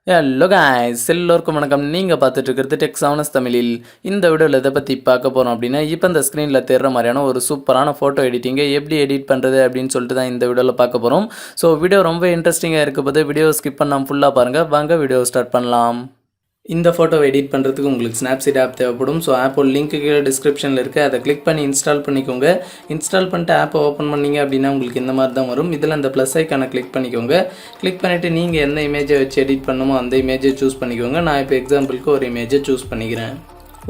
Hello guys எல்லோருக்கும் வணக்கம். நீங்கள் பார்த்துட்டு இருக்கிறது டெக்ஸானஸ் தமிழில். இந்த வீடியோவில் எதை பற்றி பார்க்க போகிறோம் அப்படின்னா, இப்போ இந்த ஸ்க்ரீனில் தெரிகிற மாதிரியான ஒரு சூப்பரான ஃபோட்டோ எடிட்டிங்கை எப்படி எடிட் பண்ணுறது அப்படின்னு சொல்லிட்டு தான் இந்த வீடியோவில் பார்க்க போகிறோம். ஸோ வீடியோ ரொம்ப இன்ட்ரெஸ்டிங்காக இருக்க போது வீடியோ ஸ்கிப் பண்ணாமல் ஃபுல்லாக பாருங்கள். வாங்க வீடியோ ஸ்டார்ட் பண்ணலாம். இந்த ஃபோட்டோவை எடிட் பண்ணுறதுக்கு உங்களுக்கு ஸ்னாப்சீட் ஆப் தேவைப்படும். ஸோ ஆப்போட லிங்க் கீழே டிஸ்கிரிப்ஷனில் இருக்குது. அதை கிளிக் பண்ணி இன்ஸ்டால் பண்ணிக்கோங்க. இன்ஸ்டால் பண்ணிட்டு ஆப்பை ஓப்பன் பண்ணிங்க அப்படின்னா உங்களுக்கு இந்த மாதிரி தான் வரும். இதில் அந்த ப்ளஸ் ஐக்கானை கிளிக் பண்ணிக்கோங்க. கிளிக் பண்ணிவிட்டு நீங்கள் எந்த இமேஜை வச்சு எடிட் பண்ணுமோ அந்த இமேஜை சூஸ் பண்ணிக்கோங்க. நான் இப்போ எக்ஸாம்பிளுக்கு ஒரு இமேஜை சூஸ் பண்ணிக்கிறேன்.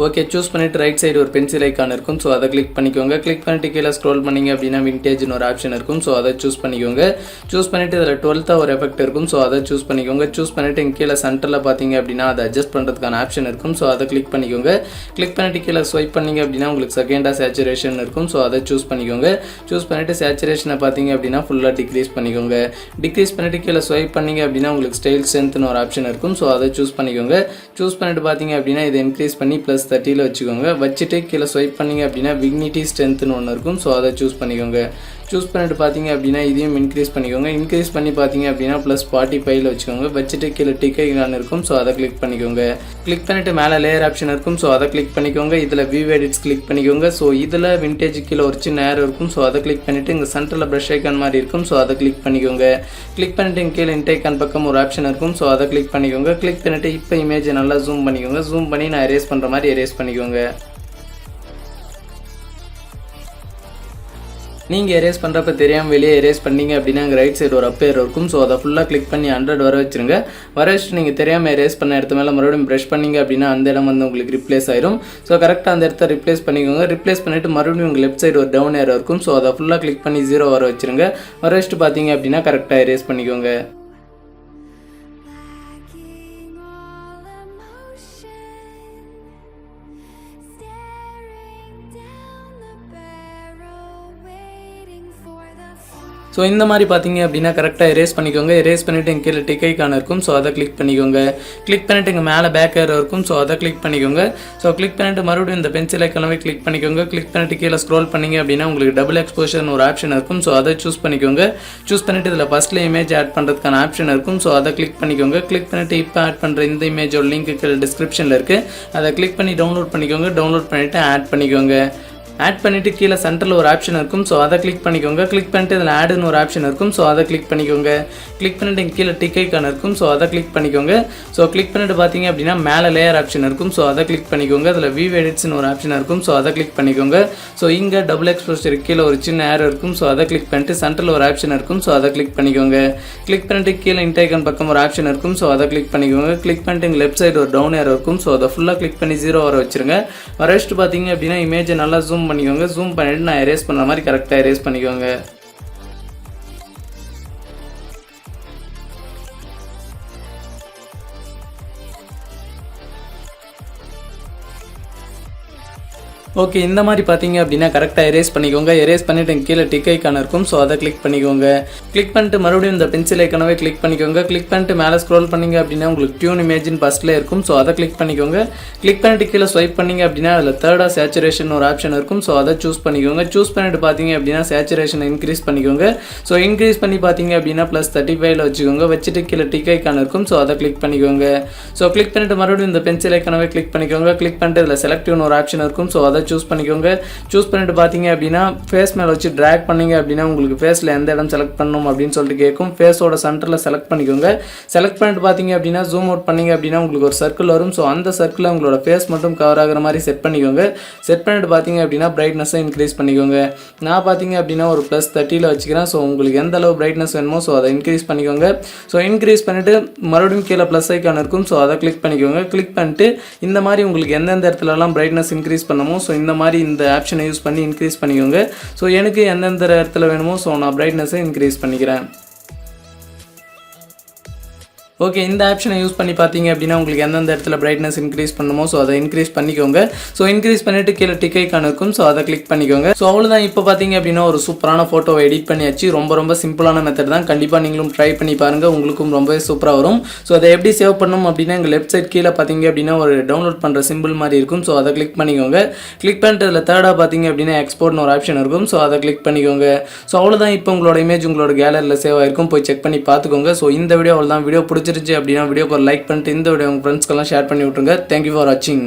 ஓகே, சூஸ் பண்ணிவிட்டு ரைட் சைடு ஒரு பென்சில் ஐக்கான் இருக்கும். ஸோ அதை கிளிக் பண்ணிக்கோங்க. கிளிக் பண்ணிட்டு கீழே ஸ்க்ரோல் பண்ணிங்க அப்படின்னா விண்டேஜ்னு ஒரு ஆப்ஷன் இருக்கும். ஸோ அதை சூஸ் பண்ணிக்கோங்க. சூஸ் பண்ணிவிட்டு இதில் 12th ஒரு எஃபெக்ட் இருக்கும். ஸோ அதை சூஸ் பண்ணிக்கோங்க. சூஸ் பண்ணிவிட்டு இங்கே கீழே சென்டரில் பார்த்தீங்க அப்படின்னா அதை அட்ஜஸ்ட் பண்ணுறதுக்கான ஆப்ஷன் இருக்கும். ஸோ அதை கிளிக் பண்ணிக்கோங்க. கிளிக் பண்ணிவிட்டு கீழே ஸ்வைப் பண்ணிங்க அப்படின்னா உங்களுக்கு செகண்டாக சேச்சுரேஷன் இருக்கும். ஸோ அதை சூஸ் பண்ணிக்கோங்க. சூஸ் பண்ணிவிட்டு சேச்சுரேஷனை பார்த்தீங்க அப்படின்னா ஃபுல்லாக டிக்ரீஸ் பண்ணிக்கோங்க. டிக்ரீஸ் பண்ணிவிட்டு கீழே ஸ்வைப் பண்ணிங்க அப்படின்னா உங்களுக்கு ஸ்டைல் ஸ்ட்ரென்த்னு ஒரு ஆப்ஷன் இருக்கும். ஸோ அதை சூஸ் பண்ணிக்கோங்க. சூஸ் பண்ணிவிட்டு பார்த்தீங்க அப்படின்னா இதை இன்க்ரீஸ் பண்ணி +30 வச்சுக்கோங்க. வச்சுட்டு கீழே ஸ்வைப் பண்ணிங்க அப்படின்னா விக்னிட்டி ஸ்ட்ரென்த்னு ஒன்று இருக்கும். ஸோ அதை சூஸ் பண்ணிக்கோங்க. சூஸ் பண்ணிட்டு பார்த்தீங்க அப்படின்னா இதையும் இன்க்ரீஸ் பண்ணிக்கோங்க. இன்க்ரீஸ் பண்ணி பார்த்தீங்க அப்படின்னா +45 வச்சுக்கோங்க. வச்சுட்டு கீழே டிக் ஐகான் இருக்கும். ஸோ அதை கிளிக் பண்ணிக்கோங்க. கிளிக் பண்ணிவிட்டு மேலே லேயர் ஆப்ஷன் இருக்கும். ஸோ அதை கிளிக் பண்ணிக்கோங்க. இதில் வியூ எடிட்ஸ் கிளிக் பண்ணிக்கோங்க. ஸோ இதில் விண்டேஜ் கீழே ஒரு சின்ன ஏர் இருக்கும். ஸோ அதை கிளிக் பண்ணிவிட்டு இங்கே சென்டரில் ப்ரஷ் ஐக்கான் மாதிரி இருக்கும். ஸோ அதை கிளிக் பண்ணிக்கோங்க. கிளிக் பண்ணிவிட்டு இங்கே கீழே இன்டைக்கான் பக்கம் ஒரு ஆப்ஷன் இருக்கும். ஸோ அதை கிளிக் பண்ணிக்கோங்க. கிளிக் பண்ணிவிட்டு இப்போ இமேஜை நல்லா ஜூம் பண்ணிக்கோங்க. ஜூம் பண்ணி நான் எரேஸ் பண்ணுற மாதிரி எரேஸ் பண்ணிக்கோங்க. நீங்கள் எரேஸ் பண்ணுறப்ப தெரியாமல் வெளியே எரேஸ் பண்ணிங்க அப்படின்னா அங்கே ரைட் சைடு ஒரு அப்பேர் இருக்கும். ஸோ அதை ஃபுல்லாக கிளிக் பண்ணி 100 வர வச்சுருங்க. வர வச்சுட்டு நீங்கள் தெரியாமல் எரேஸ் பண்ண இடத்து மேலே மறுபடியும் ப்ரஷ் பண்ணிங்க அப்படின்னா அந்த இடம் வந்து உங்களுக்கு ரிப்ளேஸ் ஆயிரும். ஸோ கரெக்டாக அந்த இடத்த ரிப்ளேஸ் பண்ணிக்கோங்க. ரிப்ளேஸ் பண்ணிவிட்டு மறுபடியும் உங்கள் லெஃப்ட் சைடு ஒரு டவுன் ஏரோ இருக்கும். ஸோ அதை ஃபுல்லாக கிளிக் பண்ணி 0 வர வச்சுருங்க. வர வச்சுட்டு பார்த்தீங்க அப்படின்னா கரெக்டாக எரேஸ் பண்ணிக்கோங்க. ஸோ இந்த மாதிரி பார்த்தீங்க அப்படின்னா கரெக்டாக எரேஸ் பண்ணிக்கோங்க. எரேஸ் பண்ணிவிட்டு இங்கே கீழே டிக் ஐக்கான் இருக்கும். ஸோ அதை கிளிக் பண்ணிக்கோங்க. கிளிக் பண்ணிவிட்டு இங்கே மேலே பேக் ஏரோ இருக்கும். ஸோ அதை கிளிக் பண்ணிக்கோங்க. ஸோ கிளிக் பண்ணிவிட்டு மறுபடியும் இந்த பென்சில் ஐக்கானவே கிளிக் பண்ணிக்கோங்க. கிளிக் பண்ணிவிட்டு கீழே ஸ்க்ரோல் பண்ணிங்க அப்படின்னா உங்களுக்கு டபுள் எக்ஸ்போஷர்னு ஒரு ஆப்ஷன் இருக்கும். ஸோ அதை சூஸ் பண்ணிக்கோங்க. சூஸ் பண்ணிவிட்டு இதில் ஃபஸ்ட்டில் இமேஜ் ஆட் பண்ணுறதுக்கான ஆப்ஷன் இருக்கும். ஸோ அதை கிளிக் பண்ணிக்கோங்க. கிளிக் பண்ணிவிட்டு இப்போ ஆட் பண்ணுற இந்த இமேஜோட லிங்க் டிஸ்கிரிப்ஷனில் இருக்குது. அதை கிளிக் பண்ணி டவுன்லோட் பண்ணிக்கோங்க. டவுன்லோட் பண்ணிவிட்டு ஆட் பண்ணிக்கோங்க. ஆட் பண்ணிவிட்டு கீழே சென்டரில் ஒரு ஆப்ஷன் இருக்கும். ஸோ அதை கிளிக் பண்ணிக்கோங்க. கிளிக் பண்ணிட்டு இதில் ஆடுன்னு ஒரு ஆப்ஷன் இருக்கும். ஸோ அதை கிளிக் பண்ணிக்கோங்க. கிளிக் பண்ணிவிட்டு இங்கே கீழே டிக் ஐக்கான் இருக்கும். ஸோ அதை கிளிக் பண்ணிக்கோங்க. ஸோ கிளிக் பண்ணிவிட்டு பார்த்தீங்க அப்படின்னா மேலே லேயர் ஆப்ஷன் இருக்கும். ஸோ அதை கிளிக் பண்ணிக்கோங்க. அதில் வியூ எடிட்ஸ்னு ஒரு ஆப்ஷன் இருக்கும். ஸோ அதை கிளிக் பண்ணிக்கோங்க. ஸோ இங்கே டபுள் எக்ஸ்போஷர் கீழே ஒரு சின்ன ஏர் இருக்கும். ஸோ அதை கிளிக் பண்ணிட்டு சென்டரில் ஒரு ஆப்ஷன் இருக்கும். ஸோ அதை கிளிக் பண்ணிக்கோங்க. கிளிக் பண்ணிட்டு கீழே இன்டைக்கான் பக்கம் ஒரு ஆப்ஷன் இருக்கும். ஸோ அதை கிளிக் பண்ணிக்கோங்க. கிளிக் பண்ணிட்டு இங்கே லெஃப்ட் சைடு ஒரு டவுன் ஏர் இருக்கும். ஸோ அதை ஃபுல்லாக கிளிக் பண்ணி 0 வர வச்சுருங்க. வர வச்சுட்டு பார்த்தீங்க அப்படின்னா இமேஜை நல்லா ஜூம் பண்ணிக்கோங்க. ஜூம் பண்ணிட்டு நான் எரேஸ் பண்ணுற மாதிரி கரெக்டாக எரேஸ் பண்ணிக்கோங்க. ஓகே, இந்த மாதிரி பார்த்தீங்க அப்படின்னா கரெக்டாக எரேஸ் பண்ணிக்கோங்க. எரேஸ் பண்ணிவிட்டு கீழே டிக் ஐக்கான் இருக்கும். ஸோ அதை கிளிக் பண்ணிக்கோங்க. கிளிக் பண்ணிட்டு மறுபடியும் இந்த பென்சில் ஐக்கானவே கிளிக் பண்ணிக்கோங்க. கிளிக் பண்ணிட்டு மேலே ஸ்க்ரோல் பண்ணிங்க அப்படின்னா உங்களுக்கு டியூன் இமேஜின் ஃபஸ்ட்டில் இருக்கும். ஸோ அதை கிளிக் பண்ணிக்கோங்க. கிளிக் பண்ணிட்டு கீழே ஸ்வைப் பண்ணிங்க அப்படின்னா அதில் தேர்டாக சேச்சுரேஷன் ஒரு ஆப்ஷன் இருக்கும். ஸோ அதை சூஸ் பண்ணிக்கோங்க. சூஸ் பண்ணிட்டு பார்த்தீங்க அப்படின்னா சேச்சுரேஷனை இன்க்ரீஸ் பண்ணிக்கோங்க. ஸோ இன்க்ரீஸ் பண்ணி பார்த்தீங்க அப்படின்னா +35 வச்சுக்கோங்க. வச்சுட்டு கீழே டிக் ஐக்கான் இருக்கும். ஸோ அதை கிளிக் பண்ணிக்கோங்க. ஸோ கிளிக் பண்ணிட்டு மறுபடியும் இந்த பென்சில் ஐக்கானவே கிளிக் பண்ணிக்கோங்க. கிளிக் பண்ணிட்டு இதில் செலக்டிவ்னு ஒரு ஆப்ஷன் இருக்கும். ஸோ அதை சூஸ் பண்ணிக்கோங்க. சூஸ் பண்ணிட்டு பார்த்தீங்க அப்படின்னா ஃபேஸ் மேலே வச்சு ட்ராக் பண்ணிங்க அப்படின்னா உங்களுக்கு ஃபேஸில் எந்த இடம் செலக்ட் பண்ணணும் அப்படின்னு சொல்லிட்டு கேட்கும். ஃபேஸோட சென்டரில் செலக்ட் பண்ணிக்கோங்க. செலக்ட் பண்ணிட்டு பார்த்தீங்க அப்படின்னா ஜூம் அவுட் பண்ணிங்க அப்படின்னா உங்களுக்கு ஒரு சர்க்கிள் வரும். ஸோ அந்த சர்க்கிளில் உங்களோட ஃபேஸ் மட்டும் கவர் ஆகிற மாதிரி செட் பண்ணிக்கோங்க. செட் பண்ணிட்டு பார்த்தீங்க அப்படின்னா பிரைட்னஸை இன்க்ரீஸ் பண்ணிக்கோங்க. நான் பார்த்தீங்க அப்படின்னா ஒரு +30 வச்சுக்கிறேன். ஸோ உங்களுக்கு எந்த அளவு பிரைட்னஸ் வேணுமோ ஸோ அதை இன்க்ரீஸ் பண்ணிக்கோங்க. ஸோ இன்க்ரீஸ் பண்ணிவிட்டு மறுபடியும் கீழே ப்ளஸ் ஐக்கான் இருக்கும். ஸோ அதை கிளிக் பண்ணிக்கோங்க. கிளிக் பண்ணிட்டு இந்த மாதிரி உங்களுக்கு எந்தெந்த இடத்துலலாம் பிரைட்னஸ் இன்க்ரீஸ் பண்ணமோ ஸோ இந்த மாதிரி இந்த ஆப்ஷனை யூஸ் பண்ணி இன்க்ரீஸ் பண்ணிக்கோங்க. ஸோ எனக்கு எந்தெந்த இடத்துல வேணுமோ ஸோ நான் பிரைட்னஸை இன்க்ரீஸ் பண்ணிக்கிறேன். ஓகே, இந்த ஆப்ஷனை யூஸ் பண்ணி பார்த்தீங்க அப்படின்னா உங்களுக்கு எந்தெந்த இடத்துல பிரைட்னஸ் இன்க்ரீஸ் பண்ணுமோ ஸோ அதை இன்க்ரீஸ் பண்ணிக்கோங்க. ஸோ இன்க்ரீஸ் பண்ணிவிட்டு கீழே டிக் ஐக்கான் இருக்கும். ஸோ அதை கிளிக் பண்ணிக்கோங்க. ஸோ அவ்வளோதான். இப்போ பார்த்தீங்க அப்படின்னா ஒரு சூப்பரான ஃபோட்டோவை எடிட் பண்ணியாச்சு. ரொம்ப சிம்பிளான மெத்தட் தான். கண்டிப்பாக நீங்களும் ட்ரை பண்ணி பாருங்கள். உங்களுக்கும் ரொம்பவே சூப்பராக வரும். ஸோ அதை எப்படி சேவ் பண்ணணும் அப்படின்னா எங்கள் லெஃப்ட் சைட் கீழே பார்த்தீங்க அப்படின்னா ஒரு டவுன்லோட் பண்ணுற சிம்பிள் மாதிரி இருக்கும். ஸோ அதை கிளிக் பண்ணிக்கோங்க. கிளிக் பண்ணிட்டு அதில் தேர்டாக பார்த்தீங்க அப்படின்னா எக்ஸ்போர்ட்னு ஒரு ஆப்ஷன் இருக்கும். ஸோ அதை கிளிக் பண்ணிக்கோங்க. ஸோ அவ்வளோதான். இப்போ உங்களோட இமேஜ் உங்களோட கேலரியில் சேவ் ஆகிருக்கும். போய் செக் பண்ணி பார்த்துக்கோங்க. ஸோ இந்த வீடியோ அவ்வளோதான். வீடியோ பிடிச்சி பிடிச்சிருச்சு அப்படின்னா வீடியோக்கு ஒரு லைக் பண்ணிட்டு இந்த வீடியோ உங்கள் ஃப்ரெண்ட்ஸ்க்கெல்லாம் ஷேர் பண்ணி விட்ருங்க. தேங்க்யூ ஃபார் வாட்சிங்.